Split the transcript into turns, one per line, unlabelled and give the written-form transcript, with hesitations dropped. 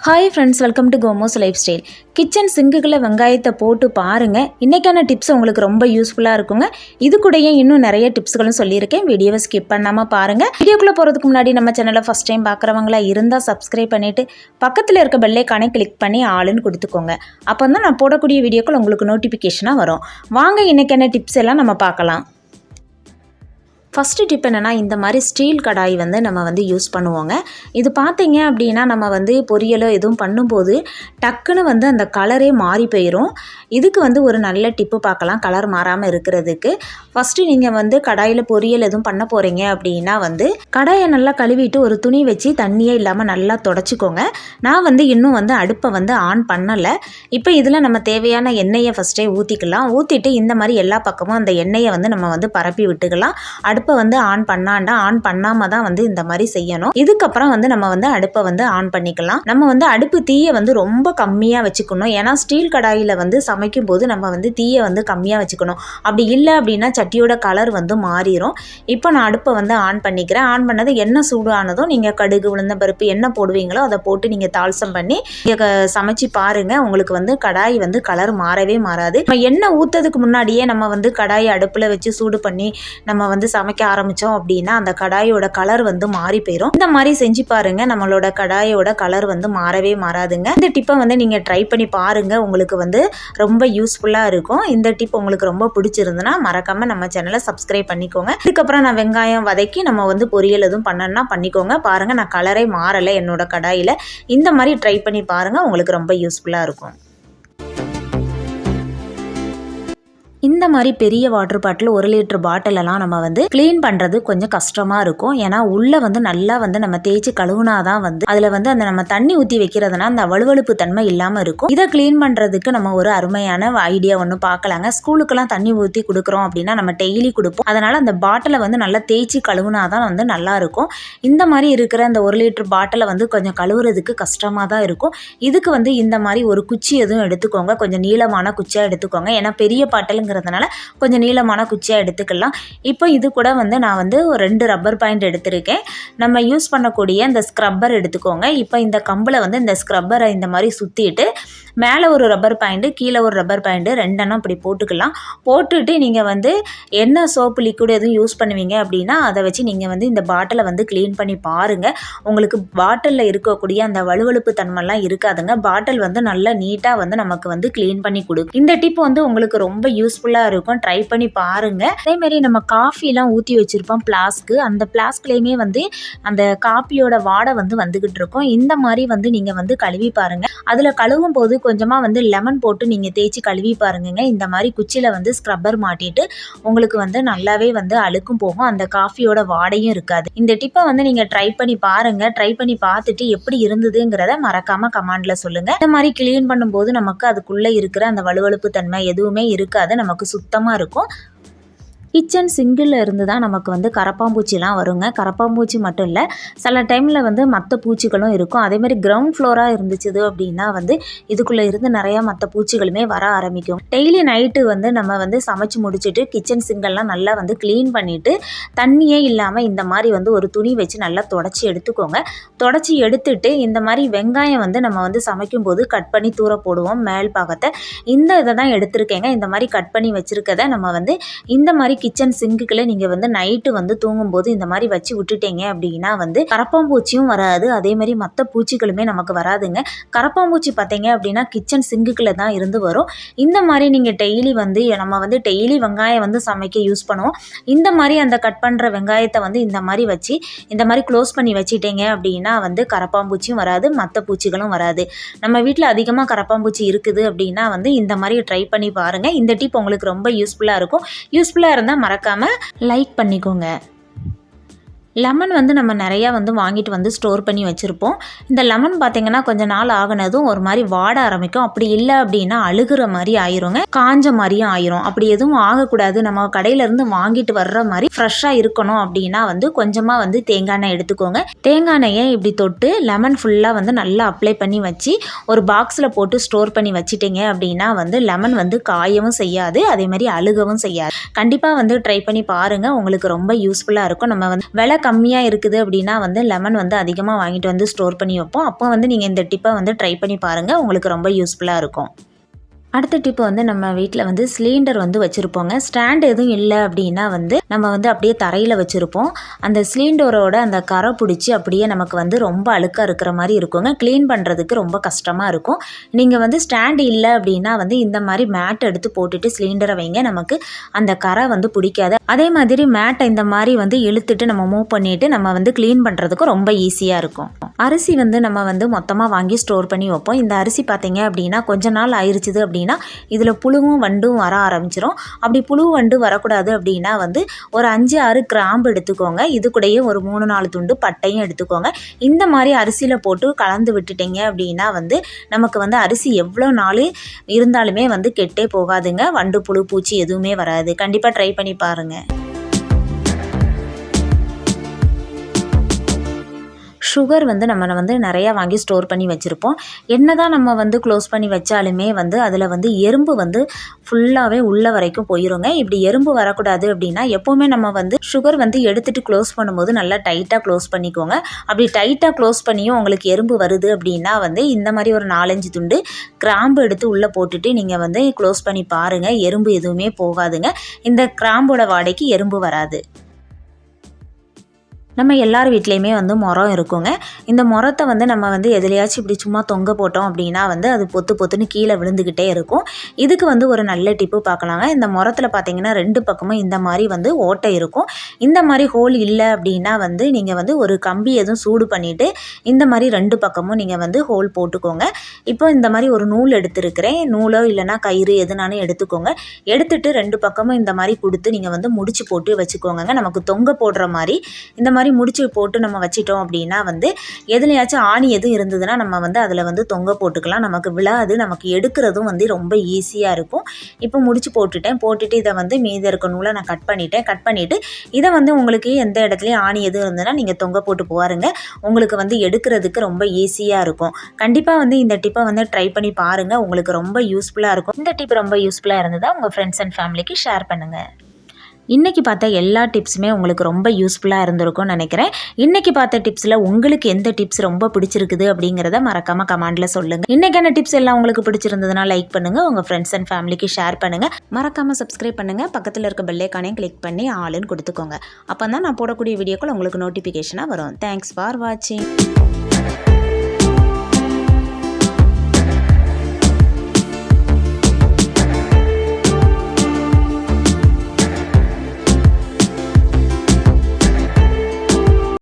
Hi friends, welcome to Komos lifestyle. Kitchen சிங்குக்குள்ளே வெங்காயத்தை போட்டு பாருங்கள். இன்றைக்கான டிப்ஸ் உங்களுக்கு ரொம்ப யூஸ்ஃபுல்லாக இருக்குங்க. இது கூடயே இன்னும் நிறைய டிப்ஸ்களும் சொல்லியிருக்கேன். வீடியோவை ஸ்கிப் பண்ணாமல் பாருங்கள். வீடியோக்குள்ளே போகிறதுக்கு முன்னாடி நம்ம சேனலை ஃபஸ்ட் டைம் பார்க்குறவங்களா இருந்தால் சப்ஸ்கிரைப் பண்ணிவிட்டு பக்கத்தில் இருக்க பெல்லைக்கானே கிளிக் பண்ணி ஆளுன்னு கொடுத்துக்கோங்க. அப்போ தான் நான் போடக்கூடிய வீடியோக்கள் உங்களுக்கு நோட்டிஃபிகேஷனாக வரும். வாங்க இன்றைக்கான டிப்ஸ் எல்லாம் நம்ம பார்க்கலாம். ஃபஸ்ட்டு டிப் என்னென்னா, இந்த மாதிரி ஸ்டீல் கடாய் நம்ம யூஸ் பண்ணுவோங்க. இது பார்த்தீங்க அப்படின்னா நம்ம பொரியலோ எதுவும் பண்ணும்போது டக்குன்னு அந்த கலரே மாறி போயிடும். இதுக்கு ஒரு நல்ல டிப்பு பார்க்கலாம் கலர் மாறாமல் இருக்கிறதுக்கு. ஃபஸ்ட்டு நீங்கள் கடாயில் பொரியல் எதுவும் பண்ண போகிறீங்க அப்படின்னா கடாயை நல்லா கழுவிட்டு ஒரு துணி வச்சு தண்ணியே இல்லாமல் நல்லா தொடச்சிக்கோங்க. நான் இன்னும் அடுப்பை ஆன் பண்ணலை. இப்போ இதில் நம்ம தேவையான எண்ணெயை ஃபஸ்ட்டே ஊற்றிக்கலாம். ஊற்றிட்டு இந்த மாதிரி எல்லா பக்கமும் அந்த எண்ணெயை நம்ம பரப்பி விட்டுக்கலாம். அடுப்பை ஆன் பண்ணாமல் தான் இந்த மாதிரி செய்யணும். இதுக்கப்புறம் நம்ம அடுப்பை ஆன் பண்ணிக்கலாம். நம்ம அடுப்பு தீயை ரொம்ப கம்மியாக வச்சுக்கணும். ஏன்னா ஸ்டீல் கடாயில் சமைக்கும் போது நம்ம தீயை கம்மியாக வச்சுக்கணும். அப்படி இல்லை அப்படின்னா சட்டியோட கலர் மாறிடும். இப்போ நான் அடுப்பை ஆன் பண்ணிக்கிறேன். ஆன் பண்ணது எண்ணெய் சூடு ஆனதும் நீங்கள் கடுகு உளுந்த பருப்பு என்ன போடுவீங்களோ அதை போட்டு நீங்கள் தாளசம் பண்ணி நீங்கள் சமைச்சு பாருங்கள். உங்களுக்கு கடாய் கலர் மாறவே மாறாது. எண்ணெய் ஊற்றதுக்கு முன்னாடியே நம்ம கடாயை அடுப்பில் வச்சு சூடு பண்ணி நம்ம சமைக்க ஆரம்பித்தோம் அப்படின்னா அந்த கடாயோட கலர் மாறி போயிடும். இந்த மாதிரி செஞ்சு பாருங்க. நம்மளோட கடாயோட கலர் மாறவே மாறாதுங்க. இந்த டிப்பை நீங்கள் ட்ரை பண்ணி பாருங்க. உங்களுக்கு ரொம்ப யூஸ்ஃபுல்லாக இருக்கும். இந்த டிப் உங்களுக்கு ரொம்ப பிடிச்சிருந்துன்னா மறக்காம நம்ம சேனலை சப்ஸ்கிரைப் பண்ணிக்கோங்க. இதுக்கப்புறம் நான் வெங்காயம் வதக்கி நம்ம பொரியல் எதுவும் பண்ணணும்னா பண்ணிக்கோங்க. பாருங்க, நான் கலரே மாறலை என்னோட கடாயில். இந்த மாதிரி ட்ரை பண்ணி பாருங்க. உங்களுக்கு ரொம்ப யூஸ்ஃபுல்லாக இருக்கும். இந்த மாதிரி பெரிய வாட்டர் பாட்டில் 1 லிட்டர் பாட்டிலெல்லாம் நம்ம க்ளீன் பண்ணுறது கொஞ்சம் கஷ்டமாக இருக்கும். ஏன்னா உள்ளே நல்லா நம்ம தேய்ச்சி கழுவுனா தான் அதில் அந்த நம்ம தண்ணி ஊற்றி வைக்கிறதுனா அந்த வலுவழுப்பு தன்மை இல்லாமல் இருக்கும். இதை க்ளீன் பண்ணுறதுக்கு நம்ம ஒரு அருமையான ஐடியா ஒன்று பார்க்கலாங்க. ஸ்கூலுக்கெல்லாம் தண்ணி ஊற்றி கொடுக்குறோம் அப்படின்னா நம்ம டெய்லி கொடுப்போம். அதனால் அந்த பாட்டிலை நல்லா தேய்ச்சி கழுவுனா தான் நல்லா இருக்கும். இந்த மாதிரி இருக்கிற அந்த 1 லிட்டர் பாட்டிலை கொஞ்சம் கழுவுறதுக்கு கஷ்டமாக தான் இருக்கும். இதுக்கு இந்த மாதிரி ஒரு குச்சி எதுவும் எடுத்துக்கோங்க. கொஞ்சம் நீளமான குச்சியாக எடுத்துக்கோங்க. ஏன்னா பெரிய பாட்டிலுங்க கொஞ்சம் நீளமான குச்சியாக எடுத்துக்கலாம். இப்போ இது கூட நான் ஒரு 2 ரப்பர் பாயிண்ட் எடுத்திருக்கேன். நம்ம யூஸ் பண்ணக்கூடிய இந்த ஸ்க்ரப்பர் எடுத்துக்கோங்க. இப்போ இந்த கம்பில் இந்த ஸ்க்ரப்பரை இந்த மாதிரி சுற்றிட்டு மேலே ஒரு ரப்பர் பாயிண்ட்டு கீழே ஒரு ரப்பர் பாயிண்ட்டு 2 இப்படி போட்டுக்கலாம். போட்டுட்டு நீங்கள் என்ன சோப்பு லிக்விட் எதுவும் யூஸ் பண்ணுவீங்க அப்படின்னா அதை வச்சு நீங்கள் இந்த பாட்டிலை க்ளீன் பண்ணி பாருங்கள். உங்களுக்கு பாட்டிலில் இருக்கக்கூடிய அந்த வலுவழுப்பு தன்மைலாம் இருக்காதுங்க. பாட்டில் நல்லா நீட்டாக நமக்கு க்ளீன் பண்ணி கொடுக்கும். இந்த டிப் உங்களுக்கு ரொம்ப யூஸ்ஃபுல்லாக இருக்கும். ட்ரை பண்ணி பாருங்க. அதே மாதிரி நம்ம காஃபிலாம் ஊற்றி வச்சிருப்போம் பிளாஸ்க்கு. அந்த பிளாஸ்க்லேயுமே அந்த காப்பியோட வாடை வந்துகிட்டு இருக்கும். இந்த மாதிரி நீங்கள் கழுவி பாருங்க. அதில் கழுவும் போது கொஞ்சமாக லெமன் போட்டு நீங்கள் தேய்ச்சி கழுவி பாருங்க. இந்த மாதிரி குச்சியில் ஸ்க்ரப்பர் மாட்டிட்டு உங்களுக்கு நல்லாவே அழுக்கும் போகும். அந்த காஃபியோட வாடையும் இருக்காது. இந்த டிப்பை நீங்கள் ட்ரை பண்ணி பாருங்க. ட்ரை பண்ணி பார்த்துட்டு எப்படி இருந்ததுங்கிறத மறக்காம கமெண்ட்ல சொல்லுங்க. இந்த மாதிரி கிளீன் பண்ணும்போது நமக்கு அதுக்குள்ளே இருக்கிற அந்த வலுவழுப்பு தன்மை எதுவுமே இருக்காது. நமக்கு சுத்தமாக இருக்கும். கிச்சன் சிங்கிள் இருந்து தான் நமக்கு கரப்பாம்பூச்சிலாம் வருங்க. கரப்பாம்பூச்சி மட்டும் இல்லை, சில டைமில் மற்ற பூச்சிகளும் இருக்கும். அதேமாதிரி கிரவுண்ட் ஃப்ளோராக இருந்துச்சு அப்படின்னா இதுக்குள்ளே இருந்து நிறையா மற்ற பூச்சிகளுமே வர ஆரம்பிக்கும். டெய்லி நைட்டு நம்ம சமைச்சு முடிச்சுட்டு கிச்சன் சிங்கெல்லாம் நல்லா க்ளீன் பண்ணிவிட்டு தண்ணியே இல்லாமல் இந்த மாதிரி ஒரு துணி வச்சு நல்லா தொடச்சி எடுத்துக்கோங்க. தொடச்சி எடுத்துட்டு இந்த மாதிரி வெங்காயம் நம்ம சமைக்கும் போது கட் பண்ணி தூர போடுவோம் மேல் பாகத்தை. இந்த இதை தான் எடுத்திருக்கேங்க. இந்த மாதிரி கட் பண்ணி வச்சுருக்கதை நம்ம இந்த மாதிரி கிச்சன் சிங்குக்குள்ளே நீங்கள் நைட்டு தூங்கும்போது இந்த மாதிரி வச்சு விட்டுட்டீங்க அப்படின்னா கரப்பாம்பூச்சியும் வராது. அதே மாதிரி மற்ற பூச்சிகளுமே நமக்கு வராதுங்க. கரப்பாம்பூச்சி பார்த்தீங்க அப்படின்னா கிச்சன் சிங்குக்குள்ளே தான் இருந்து வரும். இந்த மாதிரி நீங்கள் டெய்லி நம்ம டெய்லி வெங்காயம் சமைக்க யூஸ் பண்ணுவோம். இந்த மாதிரி அந்த கட் பண்ணுற வெங்காயத்தை இந்த மாதிரி வச்சு இந்த மாதிரி க்ளோஸ் பண்ணி வச்சுட்டீங்க அப்படின்னா கரப்பாம்பூச்சியும் வராது, மற்ற பூச்சிகளும் வராது. நம்ம வீட்டில் அதிகமாக கரப்பாம்பூச்சி இருக்குது அப்படின்னா இந்த மாதிரி ட்ரை பண்ணி பாருங்கள். இந்த டிப் உங்களுக்கு ரொம்ப யூஸ்ஃபுல்லாக இருக்கும். யூஸ்ஃபுல்லாக இருந்தால் மறக்காம லைக் பண்ணிக்கோங்க. லெமன் நம்ம நிறையா வாங்கிட்டு ஸ்டோர் பண்ணி வச்சுருப்போம். இந்த லெமன் பார்த்திங்கன்னா கொஞ்சம் நாள் ஆகினதும் ஒரு மாதிரி வாட ஆரம்பிக்கும். அப்படி இல்லை அப்படின்னா அழுகிற மாதிரி ஆயிருங்க, காஞ்ச மாதிரியும் ஆயிரும். அப்படி எதுவும் ஆகக்கூடாது. நம்ம கடையிலேருந்து வாங்கிட்டு வர்ற மாதிரி ஃப்ரெஷ்ஷாக இருக்கணும் அப்படின்னா கொஞ்சமாக தேங்காய் எண்ணெய் எடுத்துக்கோங்க. தேங்காய் எண்ணெயை இப்படி தொட்டு லெமன் ஃபுல்லாக நல்லா அப்ளை பண்ணி வச்சு ஒரு பாக்ஸில் போட்டு ஸ்டோர் பண்ணி வச்சிட்டிங்க அப்படின்னா லெமன் காயவும் செய்யாது, அதே மாதிரி அழுகவும் செய்யாது. கண்டிப்பாக ட்ரை பண்ணி பாருங்கள். உங்களுக்கு ரொம்ப யூஸ்ஃபுல்லாக இருக்கும். நம்ம விளக்கு கம்மியாக இருக்குது அப்படின்னா வந்து லெமன் வந்து அதிகமாக வாங்கிட்டு வந்து ஸ்டோர் பண்ணி வைப்போம். அப்போ வந்து நீங்கள் இந்த டிப்பை வந்து ட்ரை பண்ணி பாருங்கள், உங்களுக்கு ரொம்ப யூஸ்ஃபுல்லாக இருக்கும். அடுத்த டிப்பு வந்து நம்ம வீட்டில் வந்து சிலிண்டர் வந்து வச்சுருப்போங்க. ஸ்டாண்ட் எதுவும் இல்லை அப்படின்னா வந்து நம்ம வந்து அப்படியே தரையில் வச்சுருப்போம். அந்த சிலிண்டரோட அந்த கரை பிடிச்சி அப்படியே நமக்கு வந்து ரொம்ப அழுக்காக இருக்கிற மாதிரி இருக்குங்க. க்ளீன் பண்ணுறதுக்கு ரொம்ப கஷ்டமாக இருக்கும். நீங்கள் வந்து ஸ்டாண்டு இல்லை அப்படின்னா வந்து இந்த மாதிரி மேட் எடுத்து போட்டுட்டு சிலிண்டரை வைங்க, நமக்கு அந்த கரை வந்து பிடிக்காது. அதே மாதிரி மேட்டை இந்த மாதிரி வந்து இழுத்துட்டு நம்ம மூவ் பண்ணிவிட்டு நம்ம வந்து க்ளீன் பண்ணுறதுக்கு ரொம்ப ஈஸியாக இருக்கும். அரிசி வந்து நம்ம வந்து மொத்தமாக வாங்கி ஸ்டோர் பண்ணி வைப்போம். இந்த அரிசி பார்த்தீங்க அப்படின்னா கொஞ்ச நாள் ஆயிடுச்சுது அப்படின்னா இதில் புழுவும் வண்டும் வர ஆரம்பிச்சிடும். அப்படி புழு வண்டு வரக்கூடாது அப்படின்னா வந்து ஒரு 5-6 கிராம்பு எடுத்துக்கோங்க. இது கூடயே ஒரு 3-4 துண்டு பட்டையும் எடுத்துக்கோங்க. இந்த மாதிரி அரிசியில் போட்டு கலந்து விட்டுட்டீங்க அப்படின்னா வந்து நமக்கு வந்து அரிசி எவ்வளோ நாள் இருந்தாலுமே வந்து கெட்டே போகாதுங்க. வண்டு புழு பூச்சி எதுவுமே வராது. கண்டிப்பாக ட்ரை பண்ணி பாருங்கள். சுகர் வந்து நம்ம வந்து நிறையா வாங்கி ஸ்டோர் பண்ணி வச்சுருப்போம். என்ன தான் நம்ம வந்து க்ளோஸ் பண்ணி வச்சாலுமே வந்து அதில் வந்து எறும்பு வந்து ஃபுல்லாகவே உள்ள வரைக்கும் போயிருங்க. இப்படி எறும்பு வரக்கூடாது அப்படின்னா எப்போவுமே நம்ம வந்து சுகர் வந்து எடுத்துகிட்டு க்ளோஸ் பண்ணும்போது நல்லா டைட்டாக க்ளோஸ் பண்ணிக்கோங்க. அப்படி டைட்டாக க்ளோஸ் பண்ணியும் உங்களுக்கு எறும்பு வருது அப்படின்னா வந்து இந்த மாதிரி ஒரு 4-5 துண்டு கிராம்பு எடுத்து உள்ளே போட்டுட்டு நீங்கள் வந்து க்ளோஸ் பண்ணி பாருங்கள், எறும்பு எதுவுமே போகாதுங்க. இந்த கிராம்போட வாடைக்கு எறும்பு வராது. நம்ம எல்லார் வீட்லேயுமே வந்து மரம் இருக்குங்க. இந்த மரத்தை வந்து நம்ம வந்து எதுலையாச்சும் இப்படி சும்மா தொங்க போட்டோம் அப்படின்னா வந்து அது பொத்து பொத்துன்னு கீழே விழுந்துக்கிட்டே இருக்கும். இதுக்கு வந்து ஒரு நல்ல டிப்பு பார்க்கலாங்க. இந்த மரத்தில் பார்த்தீங்கன்னா 2 பக்கமும் இந்த மாதிரி வந்து ஓட்டை இருக்கும். இந்த மாதிரி ஹோல் இல்லை அப்படின்னா வந்து நீங்கள் வந்து ஒரு கம்பி எதுவும் சூடு பண்ணிவிட்டு இந்த மாதிரி 2 பக்கமும் நீங்கள் வந்து ஹோல் போட்டுக்கோங்க. இப்போ இந்த மாதிரி ஒரு நூல் எடுத்துருக்கிறேன். நூலோ இல்லைனா கயிறு எதுனாலும் எடுத்துக்கோங்க. எடுத்துட்டு 2 பக்கமும் இந்த மாதிரி கொடுத்து நீங்கள் வந்து முடிச்சு போட்டு வச்சுக்கோங்க. நமக்கு தொங்க போடுற மாதிரி இந்த மாதிரி முடிச்சு போட்டு நம்ம வச்சிட்டோம் அப்படின்னா வந்து எதுலையாச்சும் ஆணி எதுவும் இருந்ததுன்னா நம்ம வந்து அதில் வந்து தொங்க போட்டுக்கலாம். நமக்கு விழாது, நமக்கு எடுக்கிறதும் வந்து ரொம்ப ஈஸியாக இருக்கும். இப்போ முடிச்சு போட்டுட்டு இதை வந்து மீதி இருக்க நூலை நான் கட் பண்ணிவிட்டு இதை வந்து உங்களுக்கு எந்த இடத்துலையும் ஆணி எதுவும் இருந்ததுன்னா நீங்கள் தொங்க போட்டு பாருங்க, உங்களுக்கு வந்து எடுக்கிறதுக்கு ரொம்ப ஈஸியாக இருக்கும். கண்டிப்பாக வந்து இந்த டிப்பை வந்து ட்ரை பண்ணி பாருங்கள், உங்களுக்கு ரொம்ப யூஸ்ஃபுல்லாக இருக்கும். இந்த டிப் ரொம்ப யூஸ்ஃபுல்லாக இருந்ததா உங்கள் ஃப்ரெண்ட்ஸ் அண்ட் ஃபேமிலிக்கு ஷேர் பண்ணுங்கள். இன்றைக்கி பார்த்த எல்லா டிப்ஸுமே உங்களுக்கு ரொம்ப யூஸ்ஃபுல்லாக இருந்திருக்கும்னு நினைக்கிறேன். இன்றைக்கி பார்த்த டிப்ஸில் உங்களுக்கு எந்த டிப்ஸ் ரொம்ப பிடிச்சிருக்குது அப்படிங்கிறத மறக்காமல் கமெண்டில் சொல்லுங்கள். இன்றைக்கான டிப்ஸ் எல்லாம் உங்களுக்கு பிடிச்சிருந்ததுன்னா லைக் பண்ணுங்கள், உங்கள் ஃப்ரெண்ட்ஸ் அண்ட் ஃபேமிலிக்கு ஷேர் பண்ணுங்கள். மறக்காமல் சப்ஸ்கிரைப் பண்ணுங்கள். பக்கத்தில் இருக்க பெல் ஐகானையும் கிளிக் பண்ணி ஆளுன்னு கொடுத்துக்கோங்க. அப்போ தான் நான் போடக்கூடிய வீடியோக்கள் உங்களுக்கு நோட்டிஃபிகேஷனாக வரும். தேங்க்ஸ் ஃபார் வாட்சிங்.